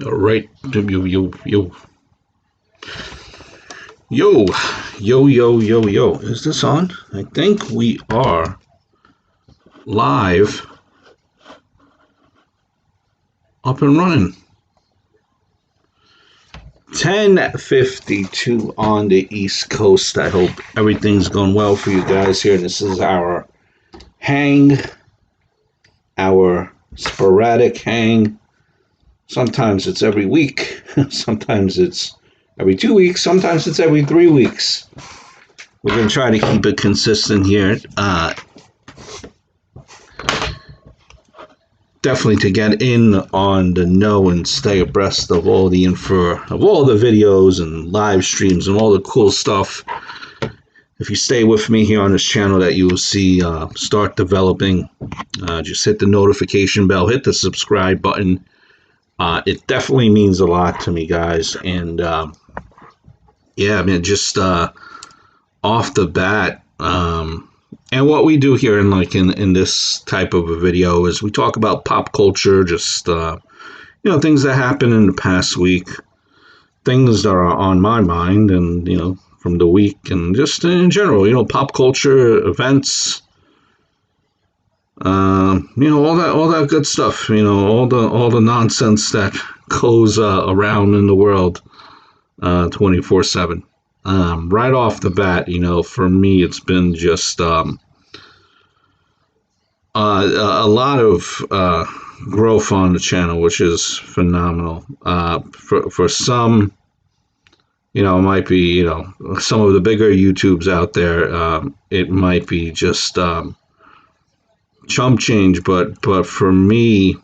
All right, yo. Is this on? I think we are live, up and running. 10:52 on the East Coast. I hope everything's going well for you guys here. This is our hang, our sporadic hang. Sometimes it's every week, sometimes it's every 2 weeks, sometimes it's every 3 weeks. We're going to try to keep it consistent here. Definitely to get in on the know and stay abreast of all the info, of all the videos and live streams and all the cool stuff. If you stay with me here on this channel, that you will see start developing. Just hit the notification bell, hit the subscribe button. It definitely means a lot to me, guys. And yeah, I mean, just off the bat, and what we do here in this type of a video is we talk about pop culture, just things that happened in the past week, things that are on my mind, and from the week, and just in general, pop culture events. All that good stuff, all the nonsense that goes around in the world 24/7. Right off the bat, for me, it's been just a lot of growth on the channel, which is phenomenal. For some, it might be, some of the bigger YouTubes out there, it might be just chump change, but for me,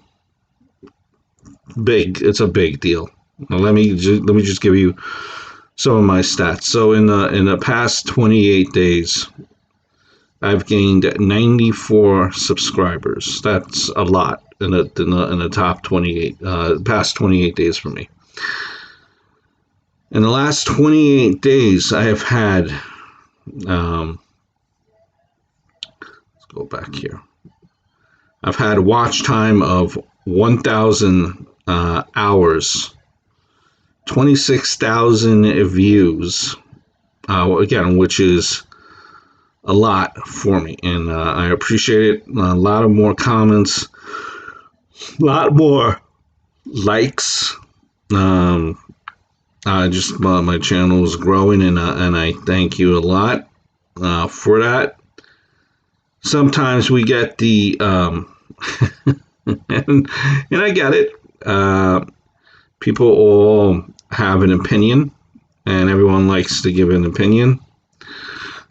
it's a big deal. Now, let me just give you some of my stats. So in the past 28 days, I've gained 94 subscribers. That's a lot in the top 28 past 28 days for me. In the last 28 days, I have had let's go back here. I've had a watch time of 1,000 hours, 26,000 views, again, which is a lot for me, and I appreciate it. A lot of more comments, a lot more likes. Just my channel is growing, and I thank you a lot for that. Sometimes we get the and I get it. People all have an opinion, and everyone likes to give an opinion.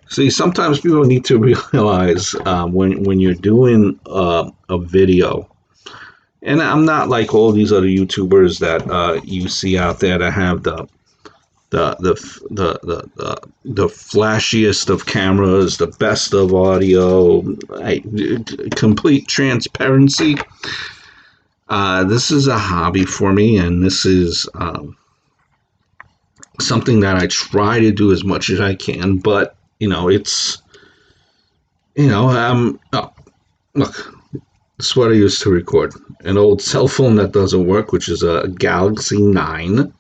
See, sometimes people need to realize when you're doing a video, and I'm not like all these other YouTubers that you see out there that have the flashiest of cameras, the best of audio, complete transparency. This is a hobby for me, and this is something that I try to do as much as I can. But it's look, this is what I used to record. An old cell phone that doesn't work, which is a Galaxy 9.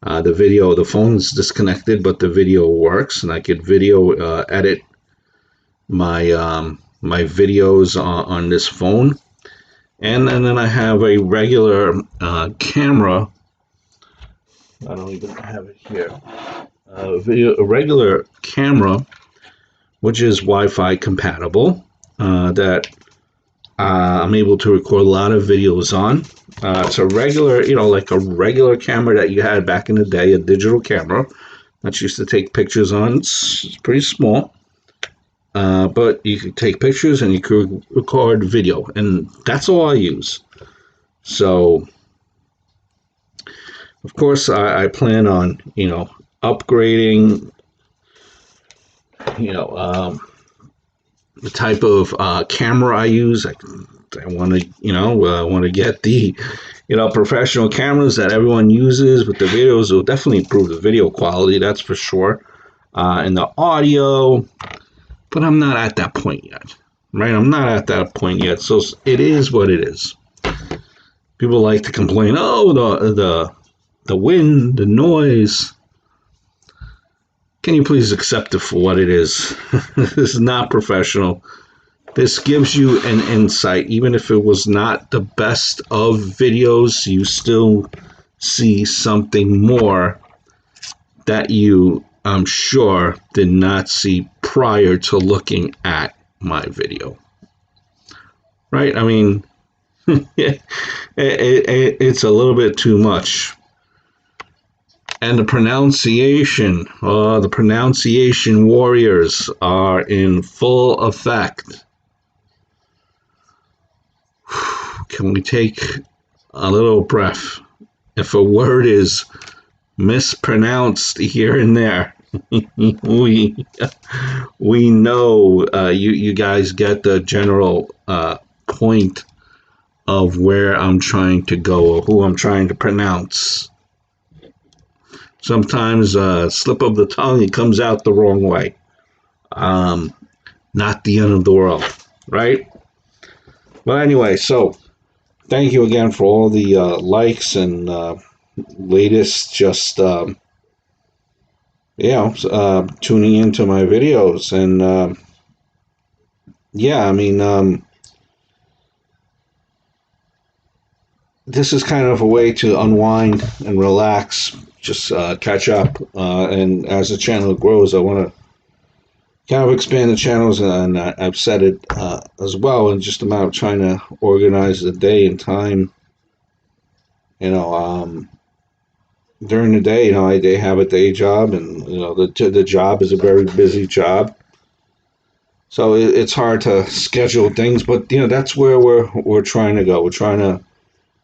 The phone's disconnected, but the video works, and I could video edit my my videos on this phone. And then I have a regular camera. I don't even have it here. A regular camera, which is Wi-Fi compatible, that I'm able to record a lot of videos on. It's a regular, like a regular camera that you had back in the day, a digital camera that you used to take pictures on. It's pretty small, but you could take pictures and you could record video, and that's all I use. So, of course, I plan on, upgrading, the type of camera I use. I want to, want to get the, professional cameras that everyone uses. With the videos, will definitely improve the video quality, that's for sure, and the audio. But I'm not at that point yet, right? I'm not at that point yet. So it is what it is. People like to complain, oh, the wind, the noise. Can you please accept it for what it is? This is not professional. This gives you an insight. Even if it was not the best of videos, you still see something more that you, I'm sure, did not see prior to looking at my video. Right? I mean, it's a little bit too much. And the pronunciation warriors are in full effect. Can we take a little breath? If a word is mispronounced here and there, we know you guys get the general point of where I'm trying to go or who I'm trying to pronounce. Sometimes slip of the tongue, it comes out the wrong way. Not the end of the world, right? But anyway, so thank you again for all the likes and latest just tuning into my videos. And yeah, I mean, this is kind of a way to unwind and relax, just catch up. And as the channel grows, I want to kind of expand the channels, and I've said it as well, and just about trying to organize the day and time. During the day, I have a day job, and the job is a very busy job, so it's hard to schedule things. But that's where we're trying to go. We're trying to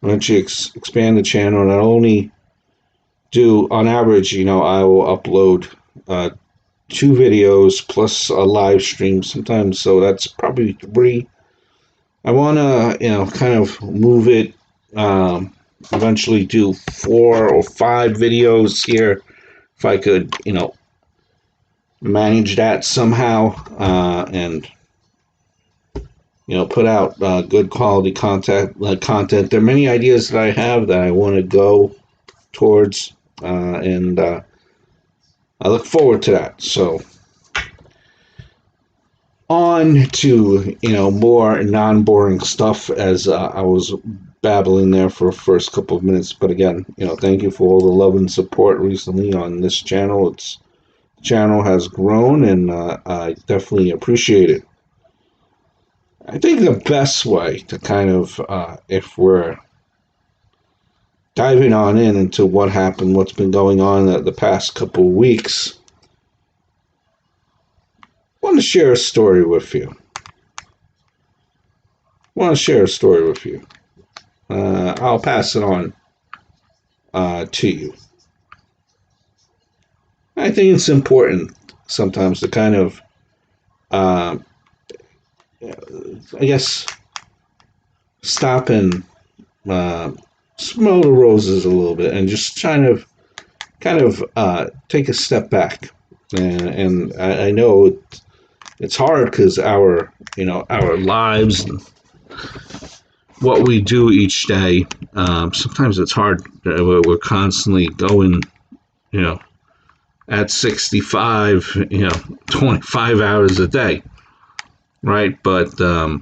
eventually expand the channel. Not only do, on average, I will upload 2 videos plus a live stream sometimes, so that's probably 3. I want to kind of move it, eventually do 4 or 5 videos here if I could manage that somehow, and put out good quality content. There are many ideas that I have that I want to go towards, and I look forward to that. So on to more non-boring stuff, as I was babbling there for the first couple of minutes. But again, thank you for all the love and support recently on this channel. The channel has grown, and I definitely appreciate it. I think the best way to kind of, if we're diving on into what happened, what's been going on the past couple of weeks, I want to share a story with you. I'll pass it on to you. I think it's important sometimes to kind of, I guess, stop and smell the roses a little bit, and just kind of take a step back. And I know it's hard, because our lives and what we do each day, sometimes it's hard. We're constantly going, at 65, 25 hours a day, right? But let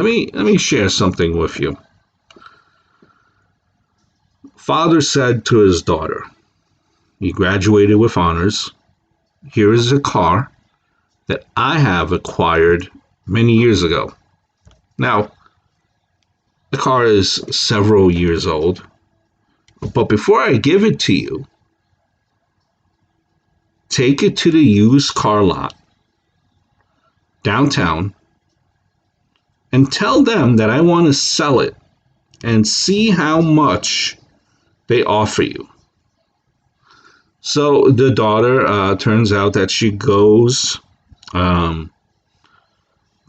me share something with you. Father said to his daughter, he graduated with honors. Here is a car that I have acquired many years ago. Now, the car is several years old, but before I give it to you, take it to the used car lot downtown and tell them that I want to sell it and see how much they offer you. So the daughter, turns out that she goes to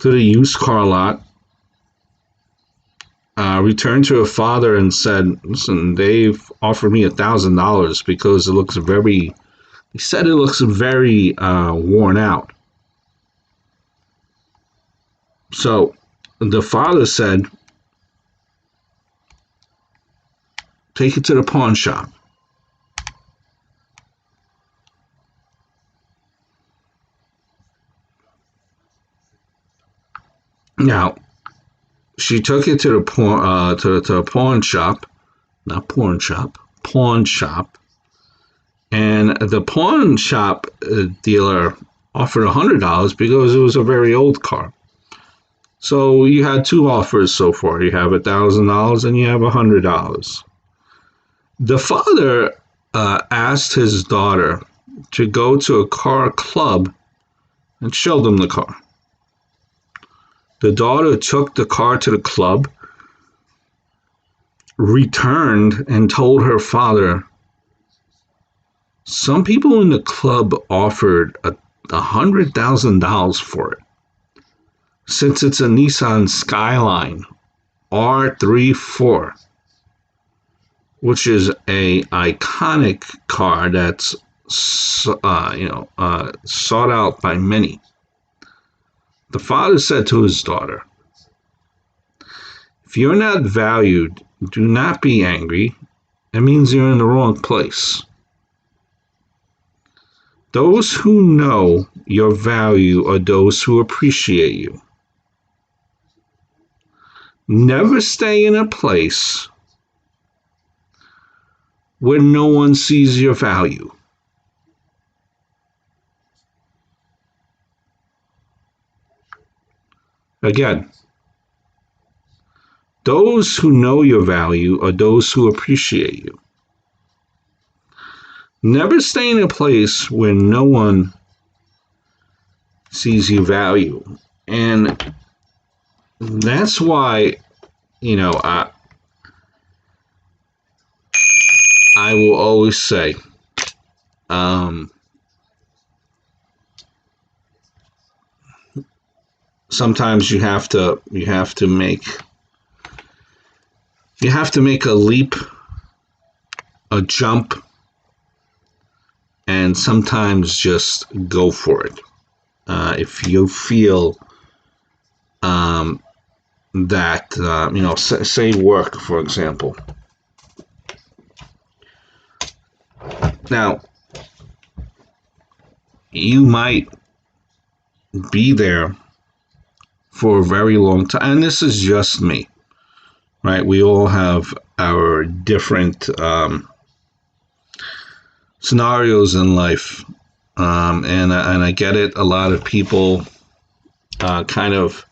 the used car lot, returned to her father and said, listen, they've offered me $1,000 because it looks very, he said it looks very worn out. So the father said, Take it to the pawn shop. Now, she took it to the pawn shop, not porn shop, pawn shop, and the pawn shop dealer offered $100 because it was a very old car. So you had two offers so far. You have $1,000 and you have $100. The father asked his daughter to go to a car club and show them the car. The daughter took the car to the club, returned, and told her father, some people in the club offered $100,000 for it. Since it's a Nissan Skyline R34, which is a iconic car that's sought out by many. The father said to his daughter, if you're not valued, do not be angry. It means you're in the wrong place. Those who know your value are those who appreciate you. Never stay in a place where no one sees your value. Again, those who know your value are those who appreciate you. Never stay in a place where no one sees you value. And that's why, I will always say, sometimes you have to make a leap, a jump, and sometimes just go for it. If you feel that, say work, for example. Now, you might be there for a very long time, and this is just me, right? We all have our different scenarios in life, and I get it. A lot of people kind of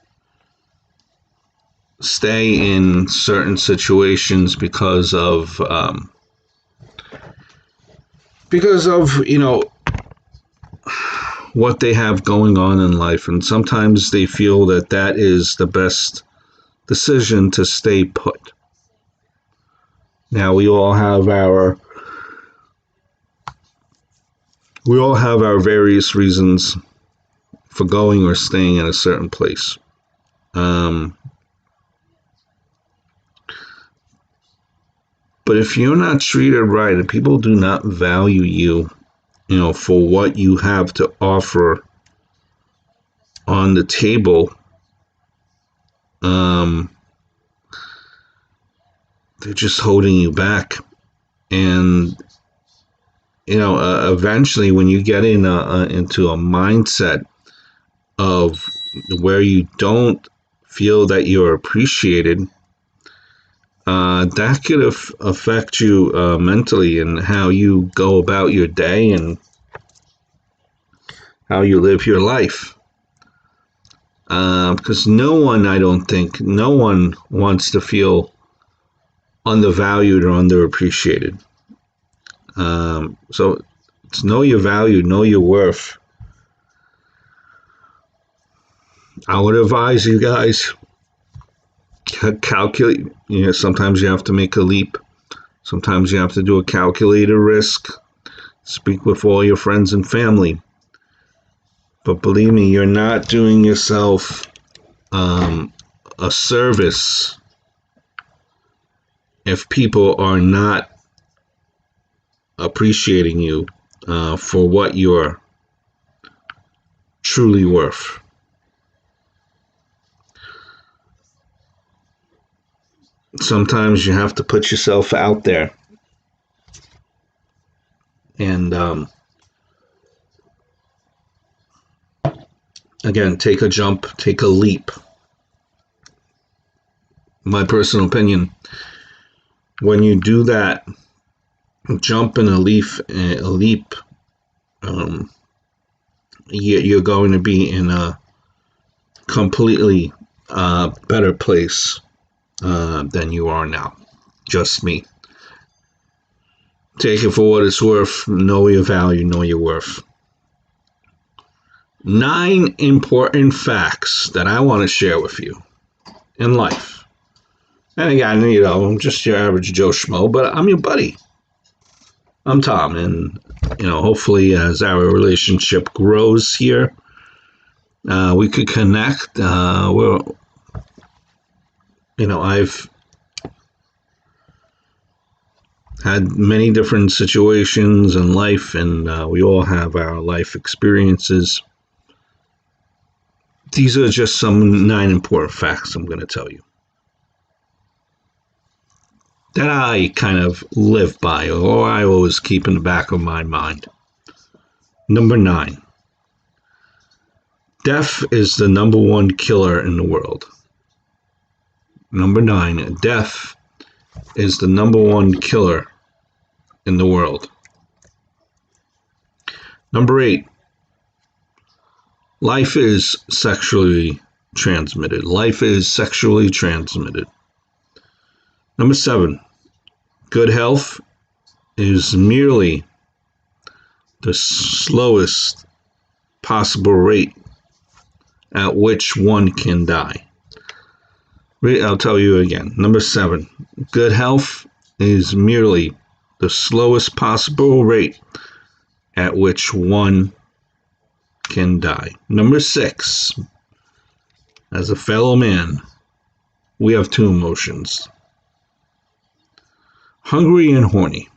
stay in certain situations because of what they have going on in life, and sometimes they feel that is the best decision to stay put. Now, we all have our various reasons for going or staying in a certain place. But if you're not treated right, and people do not value you, for what you have to offer on the table, they're just holding you back. And eventually, when you get into a mindset of where you don't feel that you're appreciated, that could affect you mentally and how you go about your day and how you live your life. Because no one wants to feel undervalued or underappreciated. So it's know your value, know your worth. I would advise you guys, calculate. Sometimes you have to make a leap. Sometimes you have to do a calculated risk. Speak with all your friends and family. But believe me, you're not doing yourself a service if people are not appreciating you for what you're truly worth. sometimes you have to put yourself out there and again, take a jump, take a leap. My personal opinion, when you do that jump and a leap, you're going to be in a completely better place than you are now. Just me. Take it for what it's worth. Know your value, know your worth. 9 important facts that I want to share with you in life. And again, I'm just your average Joe Schmo, but I'm your buddy. I'm Tom, and hopefully as our relationship grows here, we could connect. I've had many different situations in life, and we all have our life experiences. These are just some 9 important facts I'm going to tell you that I kind of live by, or I always keep in the back of my mind. Number 9. Death is the number 1 killer in the world. Number 9. Death is the number 1 killer in the world. Number 8. Life is sexually transmitted. Life is sexually transmitted. Number 7. Good health is merely the slowest possible rate at which one can die. I'll tell you again. Number 7. Good health is merely the slowest possible rate at which one can die. Number 6. As a fellow man, we have 2 emotions. Hungry and horny.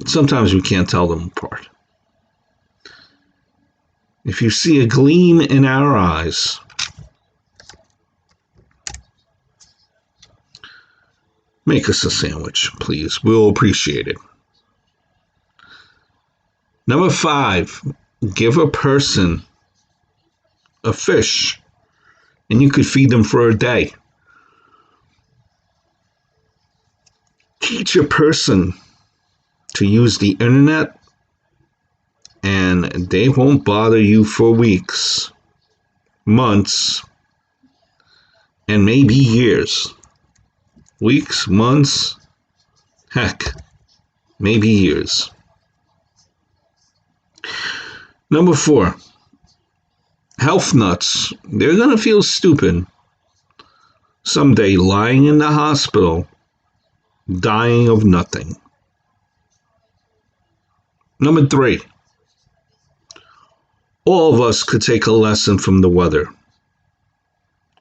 Sometimes we can't tell them apart. If you see a gleam in our eyes, make us a sandwich, please. We'll appreciate it. Number 5, give a person a fish, and you could feed them for a day. Teach a person to use the internet, and they won't bother you for weeks, months, and maybe years. Weeks, months, heck, maybe years. Number 4, health nuts. They're going to feel stupid someday lying in the hospital, dying of nothing. Number 3, all of us could take a lesson from the weather.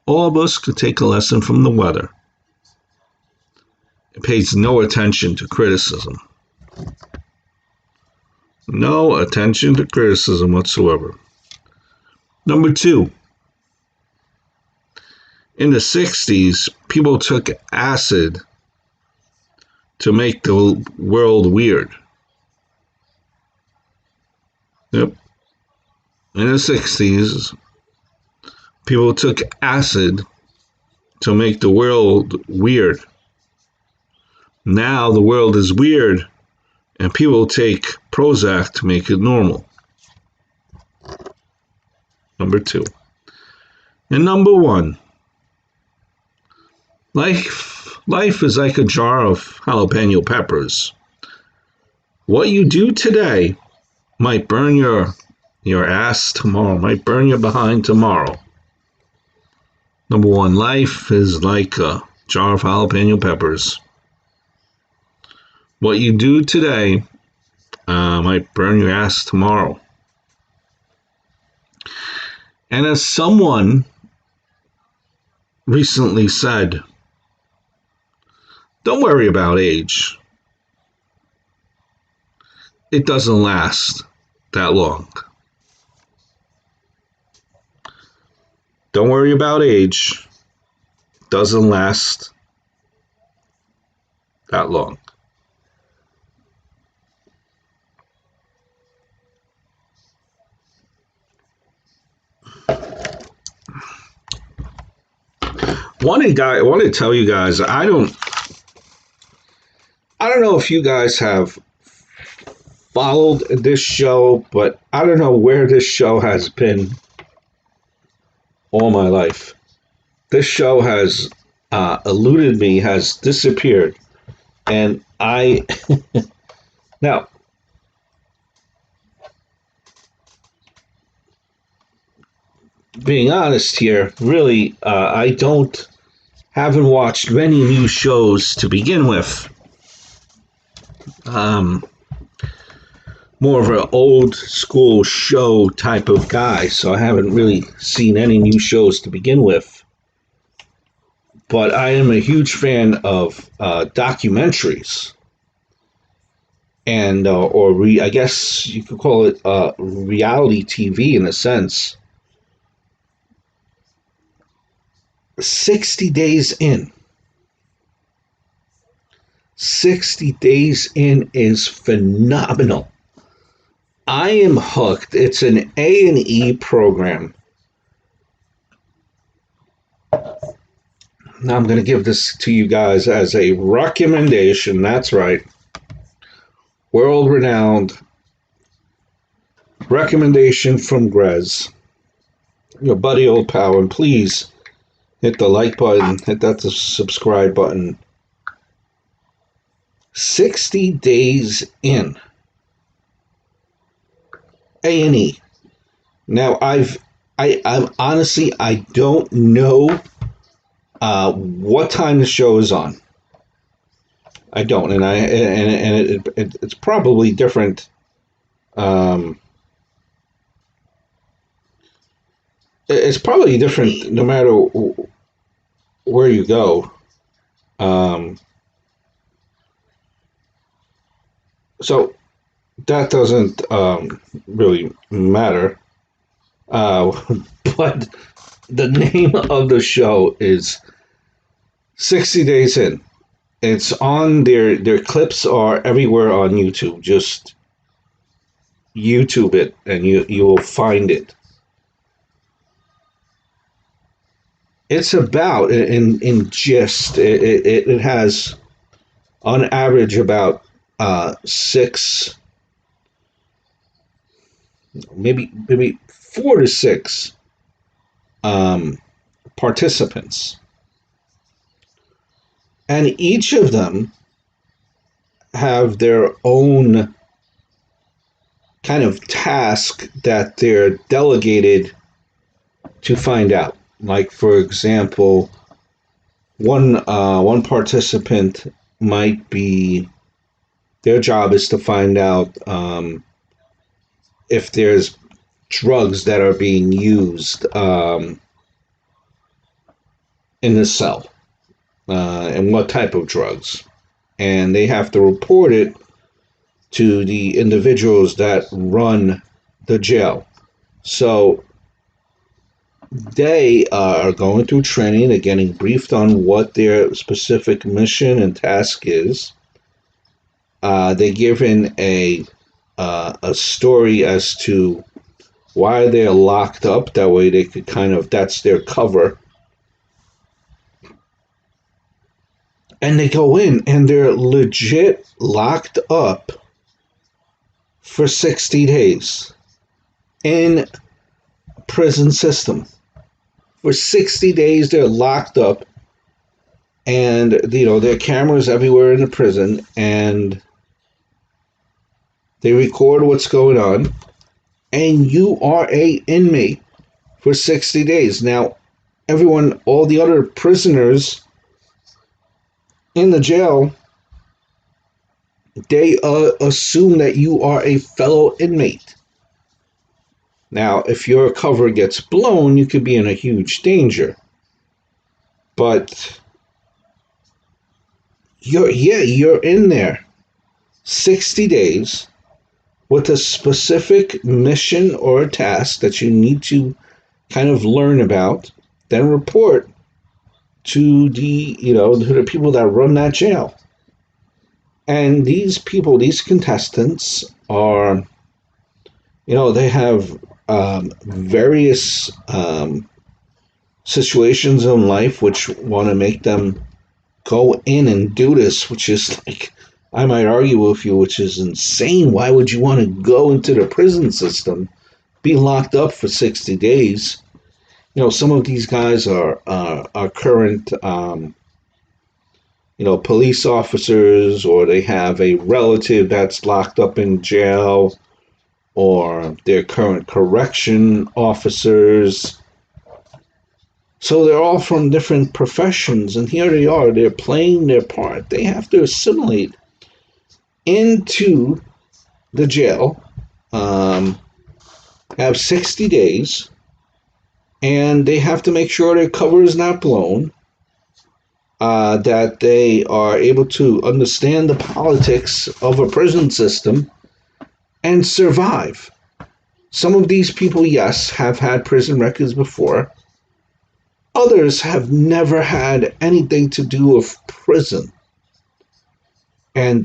All of us could take a lesson from the weather. It pays no attention to criticism. No attention to criticism whatsoever. Number 2, in the 60s, people took acid to make the world weird. Yep. In the 60s, people took acid to make the world weird. Now the world is weird, and people take Prozac to make it normal. Number 2. And number 1, life is like a jar of jalapeno peppers. What you do today might burn your ass tomorrow, might burn your behind tomorrow. Number 1, life is like a jar of jalapeno peppers. What you do today might burn your ass tomorrow. And as someone recently said, don't worry about age. It doesn't last that long. Don't worry about age. doesn't last that long. I want to tell you guys, I don't know if you guys have followed this show, but I don't know where this show has been all my life. This show has eluded me, has disappeared, and I now being honest here, really, I haven't watched many new shows to begin with. More of an old school show type of guy, so I haven't really seen any new shows to begin with. But I am a huge fan of documentaries, and I guess you could call it reality TV in a sense. 60 Days In. 60 Days In is phenomenal. I am hooked. It's an A&E program. Now I'm going to give this to you guys as a recommendation. That's right. World-renowned recommendation from Gres. Your buddy old pal. And please hit the like button. Hit that subscribe button. 60 Days In. A&E. Now I'm honestly, I don't know what time the show is on. I don't, and it's probably different. It's probably different no matter where you go. So that doesn't really matter. But the name of the show is 60 Days In. It's on their clips are everywhere on YouTube. Just YouTube it and you will find it. It's about, in gist, it has on average about 6, maybe 4 to 6 participants, and each of them have their own kind of task that they're delegated to find out. Like, for example, one participant might be, their job is to find out if there's drugs that are being used in the cell, and what type of drugs. And they have to report it to the individuals that run the jail. So they are going through training, they're getting briefed on what their specific mission and task is. They're given a story as to why they're locked up. That way they could that's their cover. And they go in and they're legit locked up for 60 days in prison system. For 60 days they're locked up, and there are cameras everywhere in the prison, and they record what's going on, and you are a inmate for 60 days. Now, all the other prisoners in the jail, they assume that you are a fellow inmate. Now, if your cover gets blown, you could be in a huge danger. But you're in there 60 days with a specific mission or a task that you need to kind of learn about, then report to the people that run that jail. And these people, these contestants are, they have various situations in life which want to make them go in and do this, which is like, I might argue with you, which is insane. Why would you want to go into the prison system, be locked up for 60 days? Some of these guys are current, police officers, or they have a relative that's locked up in jail, or they're current correction officers. So they're all from different professions, and here they are. They're playing their part. They have to assimilate into the jail, have 60 days, and they have to make sure their cover is not blown, that they are able to understand the politics of a prison system and survive. Some of these people, yes, have had prison records before. Others have never had anything to do with prison. And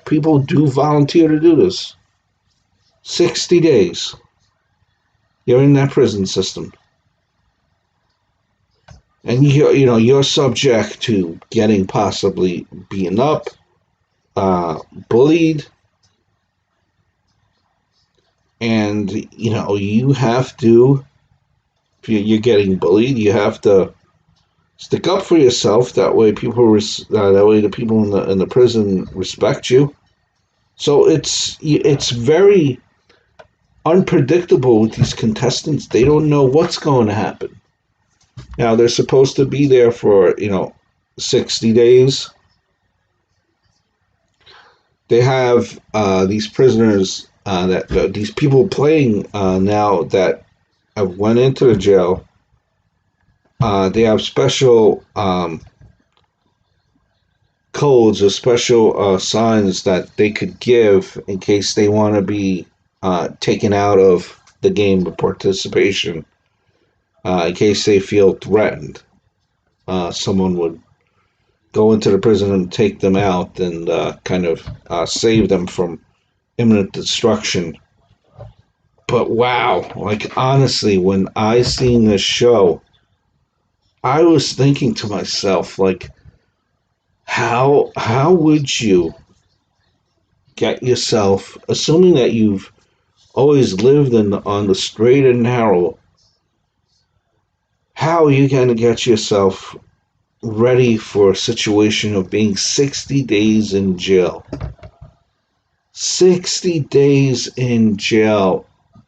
people do volunteer to do this. 60 days. You're in that prison system. And you're subject to getting possibly beaten up, bullied, and you have to, if you're getting bullied, you have to stick up for yourself. That way the people in the prison respect you. So it's very unpredictable with these contestants. They don't know what's going to happen. Now, they're supposed to be there for 60 days. They have these prisoners these people playing now that have went into the jail. They have special codes or special signs that they could give in case they want to be taken out of the game of participation, in case they feel threatened. Someone would go into the prison and take them out and kind of save them from imminent destruction. But wow, like honestly, when I seen this show, I was thinking to myself, like, how would you get yourself, assuming that you've always lived on the straight and narrow, how are you going to get yourself ready for a situation of being 60 days in jail? 60 days in jail,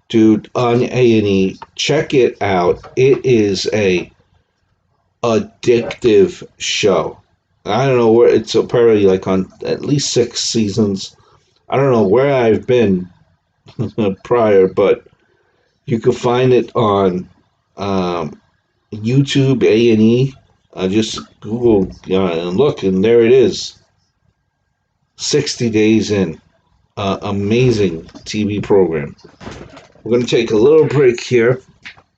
dude, on A&E. Check it out. It is a addictive show. I don't know where it's apparently like on at least 6 seasons. I don't know where I've been prior, but you can find it on YouTube A&E. Just Google and look, and there it is. 60 days in. Amazing TV program. We're going to take a little break here.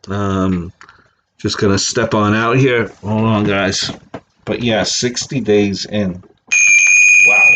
Just going to step on out here. Hold on, guys. But yeah, 60 days in. Wow.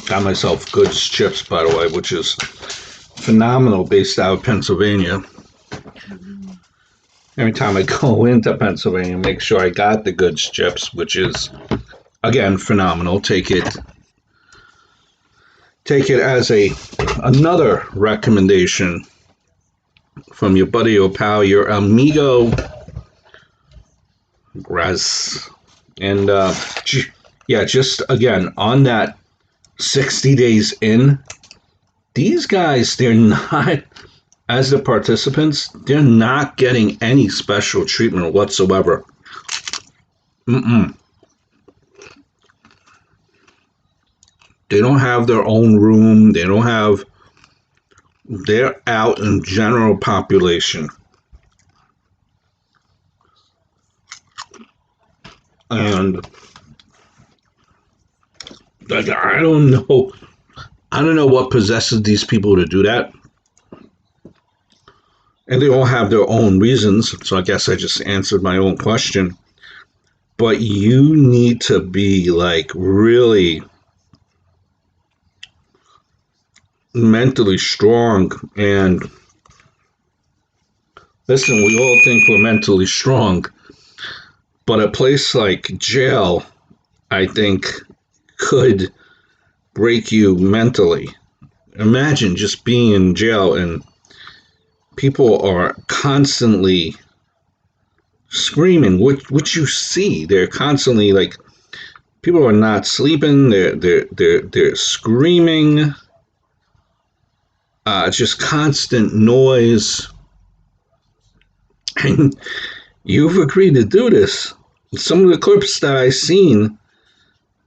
Got myself Good's chips, by the way, which is phenomenal, based out of Pennsylvania. Every time I go into Pennsylvania, make sure I got the Good's chips, which is, again, phenomenal. Take it as another recommendation from your buddy or pal, your amigo Gres. And yeah, just again on that 60 days in, these guys, they're not, as the participants, they're not getting any special treatment whatsoever. They don't have their own room. They're out in general population. And I don't know what possesses these people to do that. And they all have their own reasons, so I guess I just answered my own question. But you need to be like really mentally strong. And listen, we all think we're mentally strong, but a place like jail, I think, could break you mentally. Imagine just being in jail and people are constantly screaming, which you see. They're constantly like, people are not sleeping. They're screaming. Just constant noise. And you've agreed to do this. Some of the clips that I've seen,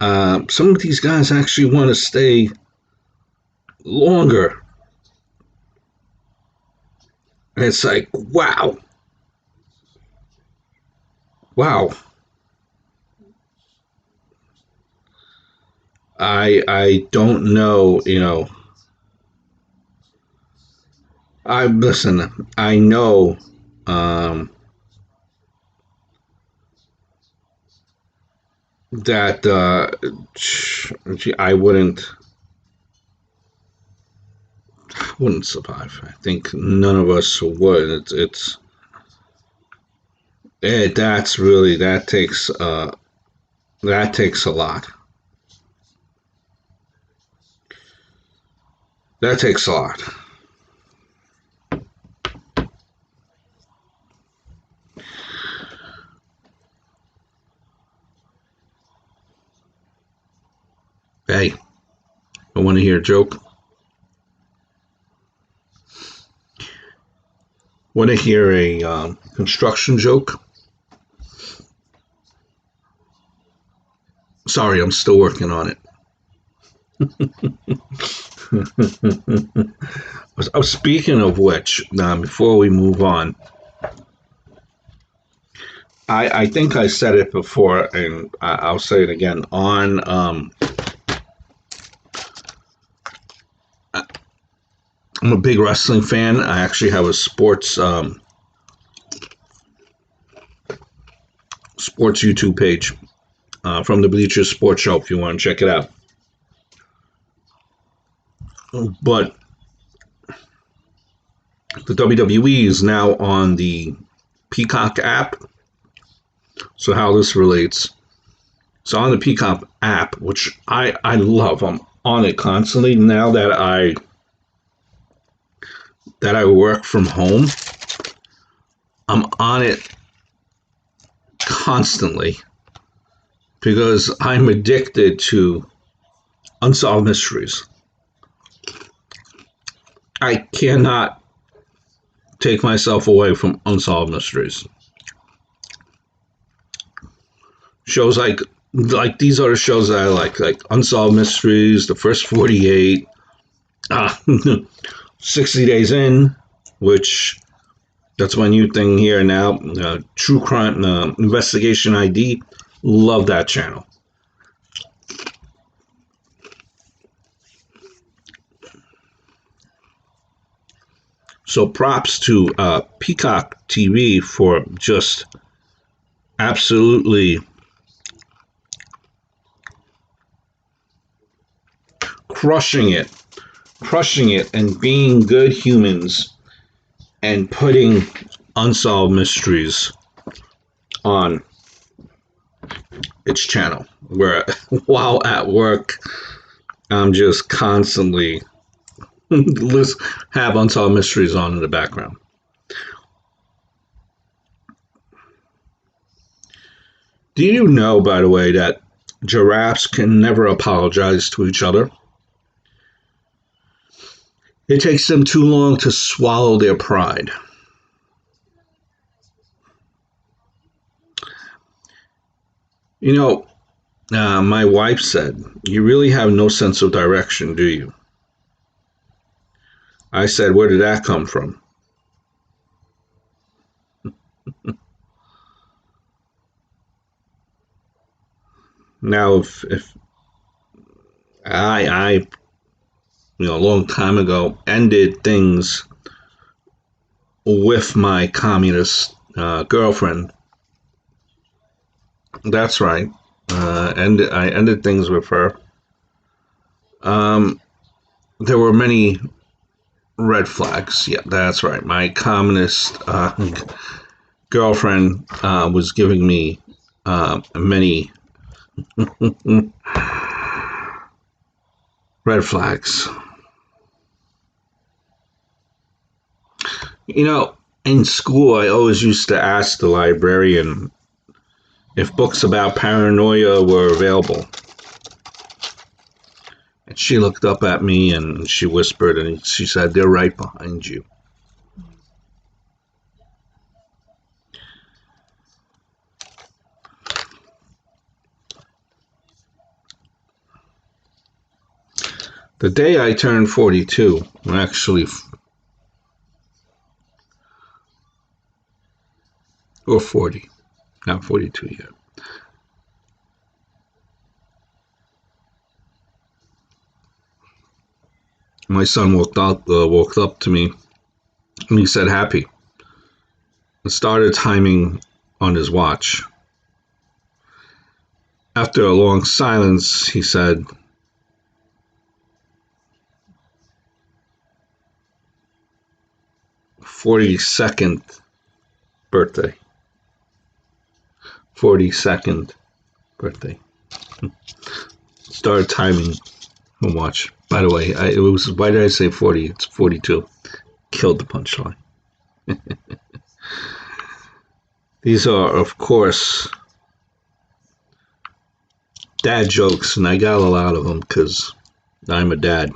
some of these guys actually want to stay longer. And it's like, wow. I don't know, I know that I wouldn't survive. I think none of us would. That takes a lot. That takes a lot. Hey, I want to hear a joke. Want to hear a construction joke? Sorry, I'm still working on it. Speaking of which, before we move on, I think I said it before, and I'll say it again. I'm a big wrestling fan. I actually have a sports YouTube page from the Bleachers Sports Show if you want to check it out. But the WWE is now on the Peacock App. So how this relates. So on the Peacock App, which I love, I'm on it constantly now that I work from home. I'm on it constantly because I'm addicted to unsolved mysteries. I cannot take myself away from unsolved mysteries. Shows like these are the shows that I like Unsolved Mysteries, The First 48, 60 Days In, which that's my new thing here now. True Crime Investigation ID. Love that channel. So props to Peacock TV for just absolutely crushing it, and being good humans and putting unsolved mysteries on its channel. Where while at work, I'm just constantly have unsolved mysteries on in the background. Do you know, by the way, that giraffes can never apologize to each other? It takes them too long to swallow their pride. You know, my wife said, "You really have no sense of direction, do you?" I said, "Where did that come from?" Now, if I a long time ago ended things with my communist girlfriend. That's right. I ended things with her. There were many red flags. Yeah, that's right. My communist girlfriend was giving me many red flags. You know, in school, I always used to ask the librarian if books about paranoia were available. And she looked up at me and she whispered and she said, "They're right behind you." The day I turned 42, actually, or 40, not 42 yet. My son walked up to me and he said, "Happy," and started timing on his watch. After a long silence, he said, 42nd birthday. 42nd birthday. Started timing the watch. By the way, why did I say 40? It's 42. Killed the punchline. These are, of course, dad jokes, and I got a lot of them because I'm a dad.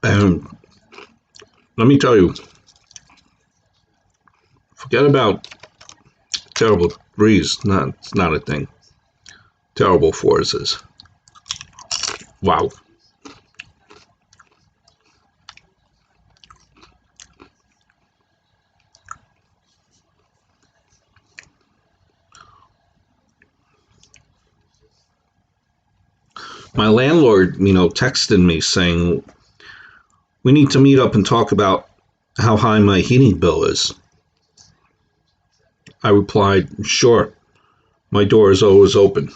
And let me tell you, forget about terrible threes. It's not a thing. Terrible fours is. Wow. My landlord, texted me saying, "We need to meet up and talk about how high my heating bill is." I replied, "Sure, my door is always open."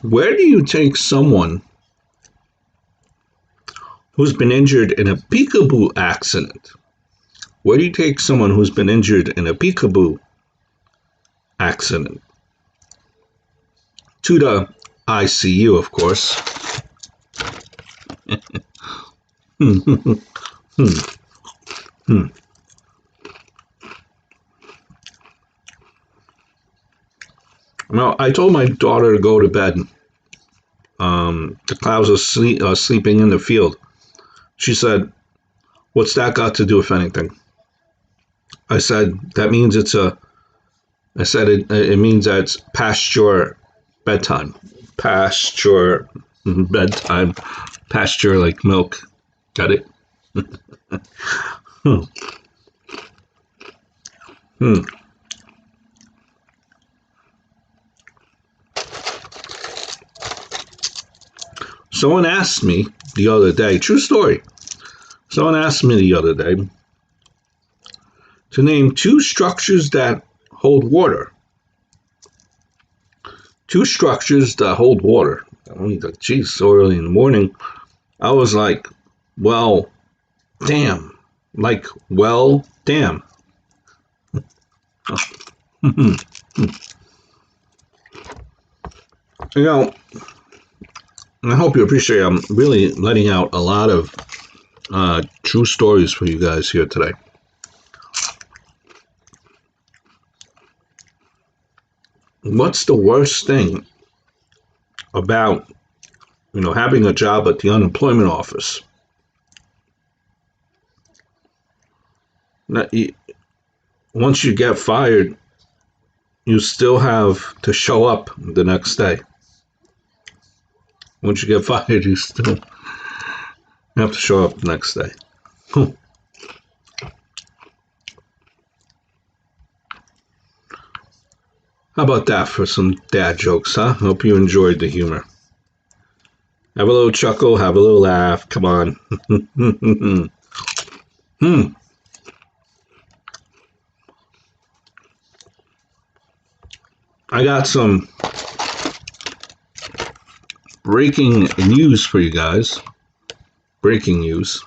Where do you take someone who's been injured in a peekaboo accident? Where do you take someone who's been injured in a peekaboo accident? To the ICU, of course. Well, I told my daughter to go to bed. The clouds are sleeping in the field. She said, "What's that got to do with anything?" I said, "That means it means that it's past your bedtime." Past your bedtime. Pasture like milk. Got it? hmm. Hmm. Someone asked me the other day. True story. Someone asked me the other day to name 2 structures that hold water. 2 structures that hold water. I mean, like, geez, so early in the morning. I was like, well, damn. Like, well, damn. You know, I hope you appreciate I'm really letting out a lot of true stories for you guys here today. What's the worst thing about, having a job at the unemployment office? Now, once you get fired, you still have to show up the next day. Once you get fired, you still have to show up the next day. How about that for some dad jokes, huh? Hope you enjoyed the humor. Have a little chuckle, have a little laugh. Come on. I got some breaking news for you guys. Breaking news.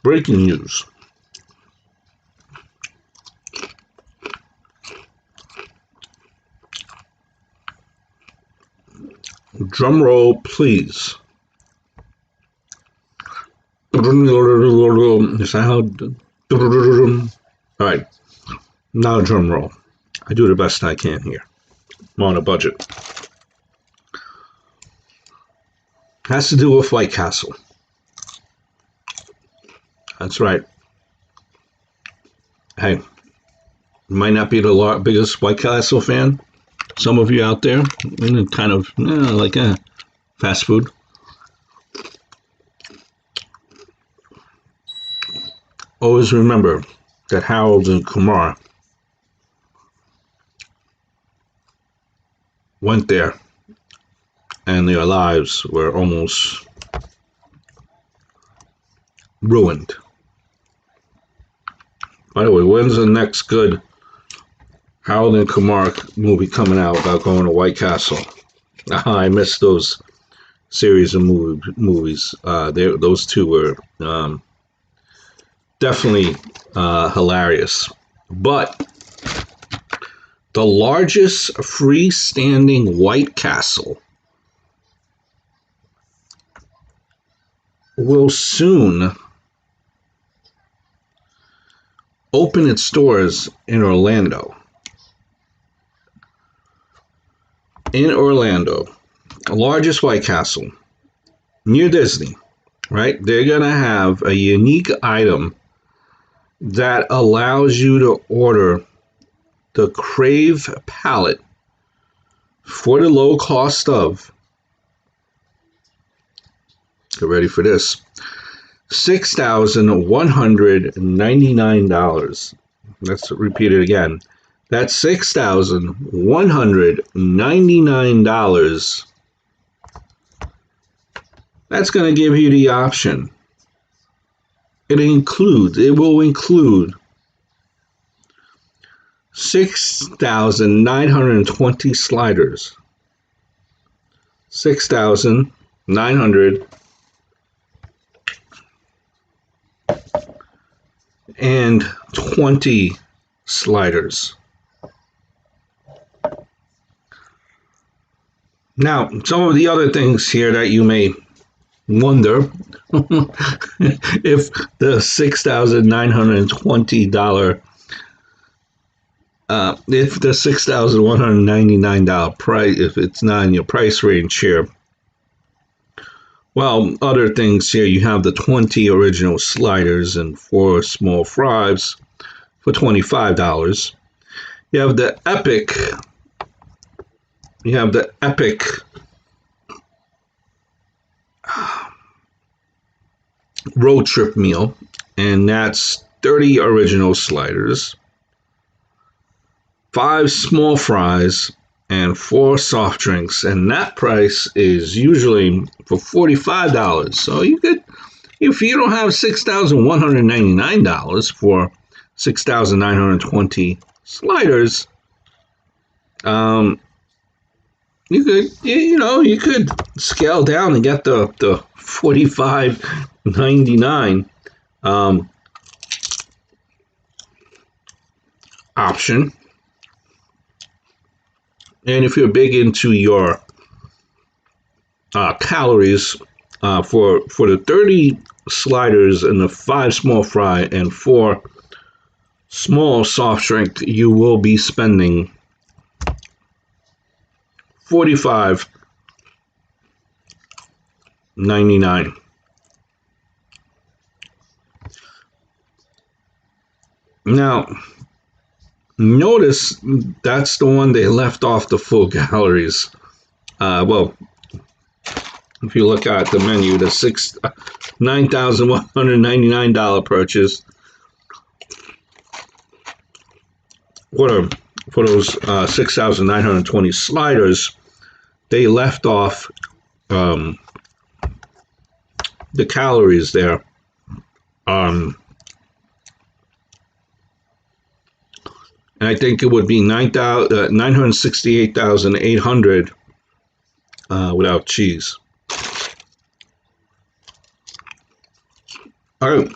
Breaking news. Drum roll, please. Is that how? All right, now a drum roll. I do the best I can here. I'm on a budget. Has to do with White Castle. That's right. Hey, you might not be the biggest White Castle fan. Some of you out there, kind of like fast food. Always remember that Harold and Kumar went there and their lives were almost ruined. By the way, when's the next good Harold and Kumar movie coming out about going to White Castle? I missed those series of movies. Those two were definitely hilarious. But the largest freestanding White Castle will soon open its doors in Orlando. In Orlando, the largest White Castle near Disney, right? They're going to have a unique item that allows you to order the Crave palette for the low cost of, get ready for this, $6,199. Let's repeat it again. That's $6,199. That's going to give you the option. It will include 6,920 sliders. 6,920 sliders. Now, some of the other things here that you may wonder if the $6,920 if the $6,199 price, if it's not in your price range here. Well, other things here, you have the 20 original sliders and 4 small fries for $25. You have the epic road trip meal, and that's 30 original sliders, 5 small fries, and 4 soft drinks, and that price is usually for $45. So you could, if you don't have $6,199 for 6,920 sliders, you could scale down and get the $45.99 option. And if you're big into your calories, for the 30 sliders and the 5 small fry and 4 small soft drink, you will be spending $45.99. Now, notice that's the one they left off the full calories. Well, if you look at the menu, the $9,199 purchase for those 6,920 sliders, they left off the calories there. And I think it would be 968,800 without cheese. All right.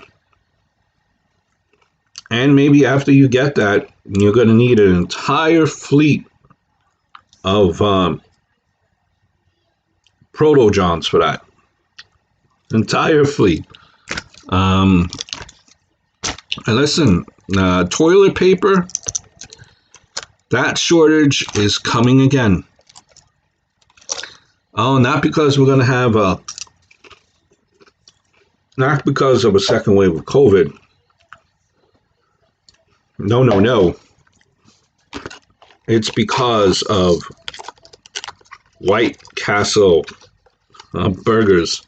And maybe after you get that, you're going to need an entire fleet of Proto Johns for that. Entire fleet. And listen, toilet paper, that shortage is coming again. Oh, not because we're going to have not because of a second wave of COVID. No. It's because of White Castle burgers.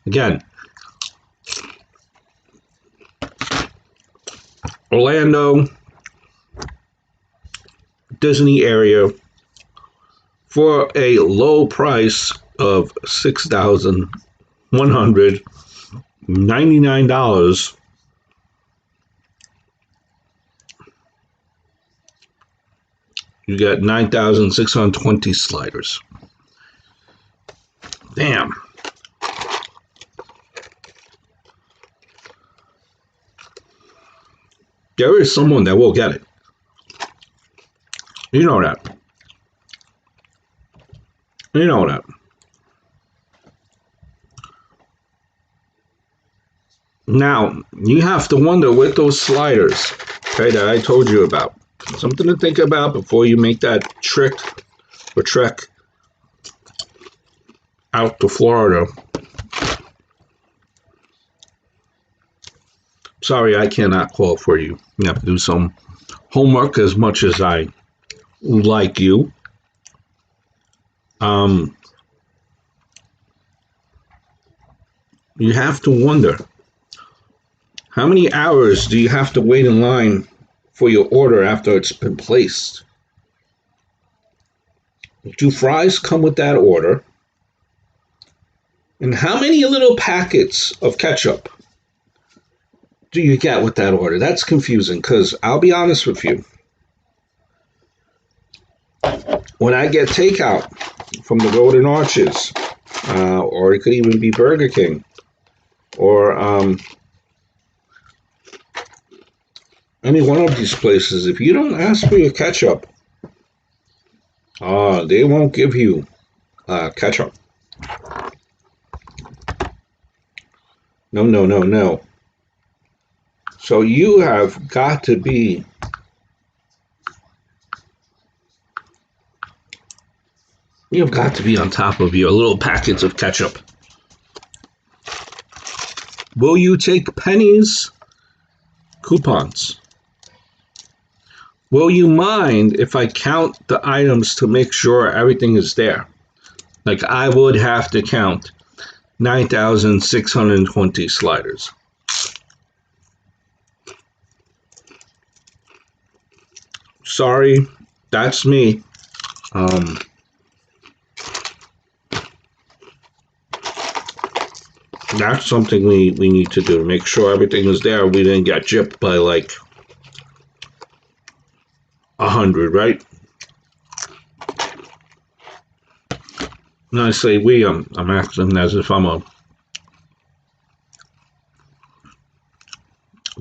Again, Orlando, Disney area, for a low price of $6,199, you got 9,620 sliders. Damn. There is someone that will get it. You know that. You know that. Now, you have to wonder with those sliders, okay, that I told you about. Something to think about before you make that trek out to Florida. Sorry, I cannot call for you. You have to do some homework as much as I like you. You have to wonder, how many hours do you have to wait in line for your order after it's been placed? Do fries come with that order? And how many little packets of ketchup do you get with that order? That's confusing, because I'll be honest with you. When I get takeout from the Golden Arches, or it could even be Burger King, or any one of these places, if you don't ask for your ketchup, they won't give you ketchup. No. So you have got to be on top of your little packets of ketchup. Will you take pennies, coupons? Will you mind if I count the items to make sure everything is there? Like I would have to count 9,620 sliders. Sorry, that's me. That's something we need to do. Make sure everything is there. We didn't get gypped by like 100, right? And I say we, I'm acting as if I'm a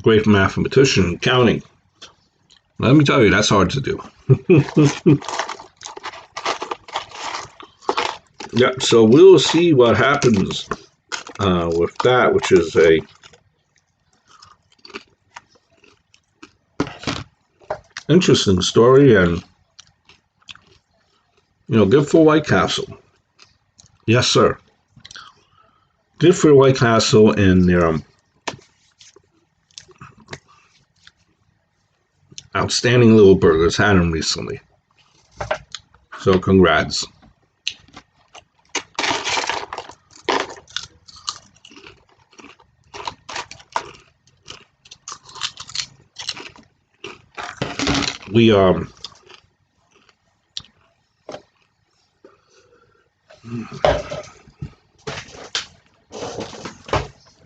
great mathematician counting. Let me tell you, that's hard to do. Yeah, so we'll see what happens with that, which is a interesting story, and good for White Castle. Yes, sir. Good for White Castle and their outstanding little burgers. Had them recently, so congrats. We hold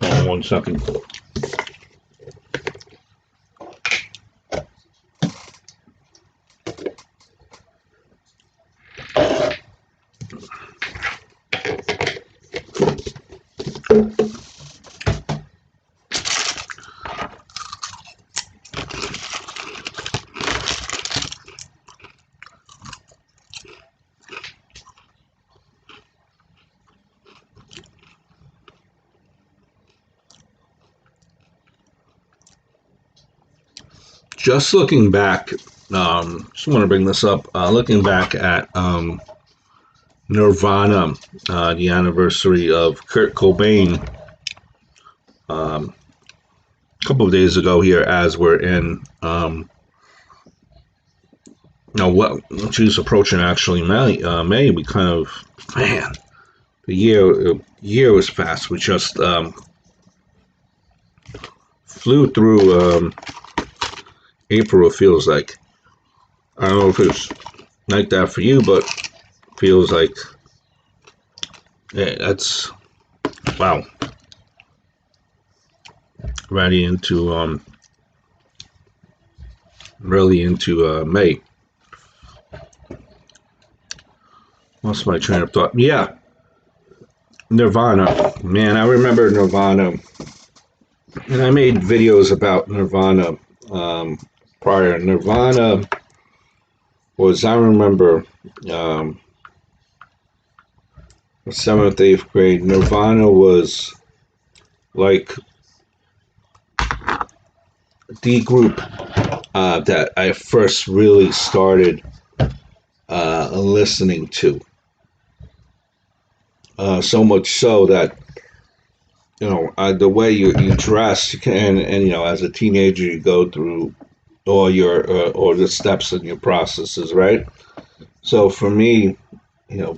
on one second. Just looking back, just want to bring this up. Looking back at Nirvana, the anniversary of Kurt Cobain, a couple of days ago here, as we're in, what she's approaching actually May. We kind of, man, the year was fast. We just flew through. April, it feels like. I don't know if it's like that for you, but feels like that's wow. Really into May. Lost my train of thought. Yeah, Nirvana. Man, I remember Nirvana, and I made videos about Nirvana prior. Nirvana was, I remember, 7th, 8th grade. Nirvana was like the group that I first really started listening to. So much so that the way you dress, you can, and as a teenager, you go through all your or the steps in your processes, right? So for me,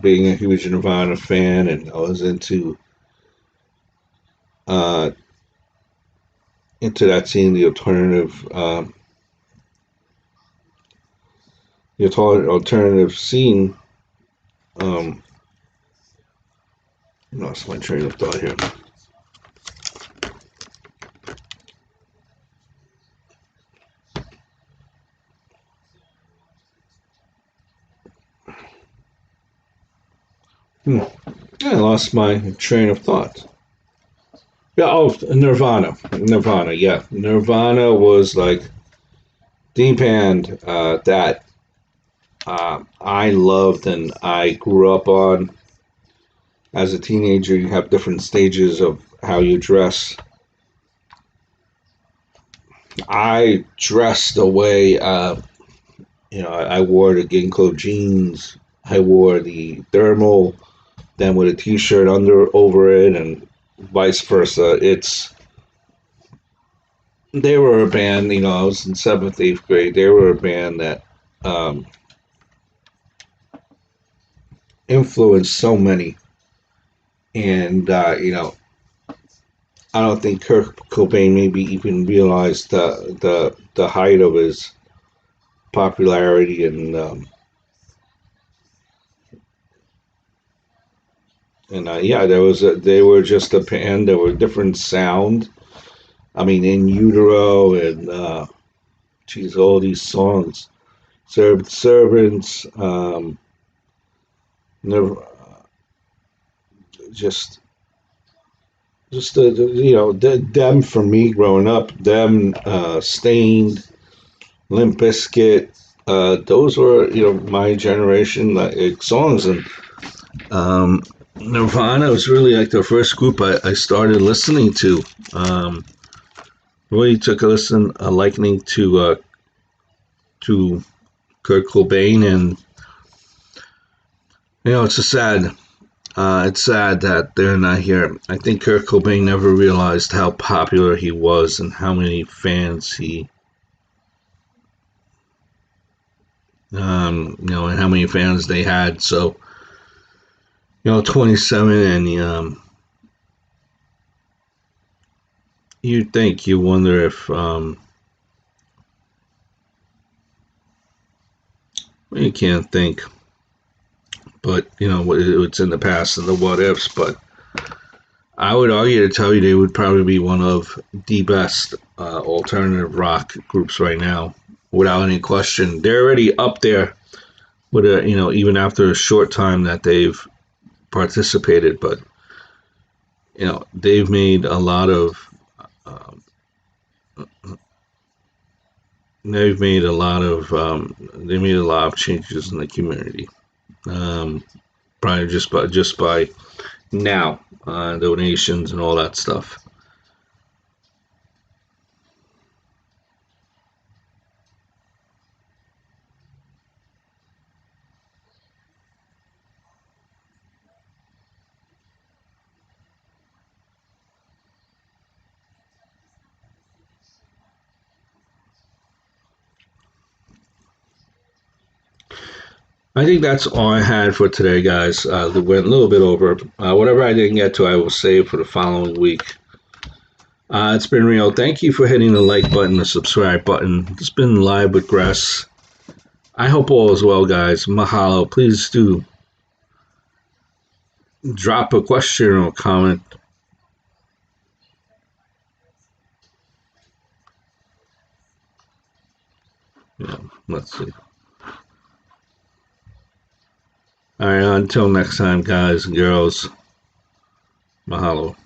being a huge Nirvana fan, and I was into that scene, the alternative scene. Lost my train of thought here. I lost my train of thought. Yeah, Nirvana. Yeah, Nirvana was like the band that I loved and I grew up on. As a teenager, you have different stages of how you dress. I dressed the way, I wore the Ginkgo jeans. I wore the thermal, then with a t-shirt over it, and vice versa. They were a band, I was in 7th, 8th grade. They were a band that influenced so many. And, I don't think Kurt Cobain maybe even realized the height of his popularity and And yeah, they were just a band. There were different sound. I mean, In Utero and geez, all these songs, Servants, never, just them for me growing up. Them, Stained, Limp Bizkit. Those were my generation songs, and um, Nirvana was really like the first group I started listening to. Really took a liking to Kurt Cobain, and it's sad that they're not here. I think Kurt Cobain never realized how popular he was and how many fans and how many fans they had. So, 27, and you wonder if you can't think, but it's in the past and the what ifs. But I would argue to tell you they would probably be one of the best alternative rock groups right now, without any question. They're already up there with even after a short time that they've participated, but they've made a lot of um, they made a lot of changes in the community. Um, Probably just by now donations and all that stuff. I think that's all I had for today, guys. That went a little bit over. Whatever I didn't get to, I will save for the following week. It's been real. Thank you for hitting the like button, the subscribe button. It's been Live with Gres. I hope all is well, guys. Mahalo. Please do drop a question or comment. Let's see. All right, until next time, guys and girls. Mahalo.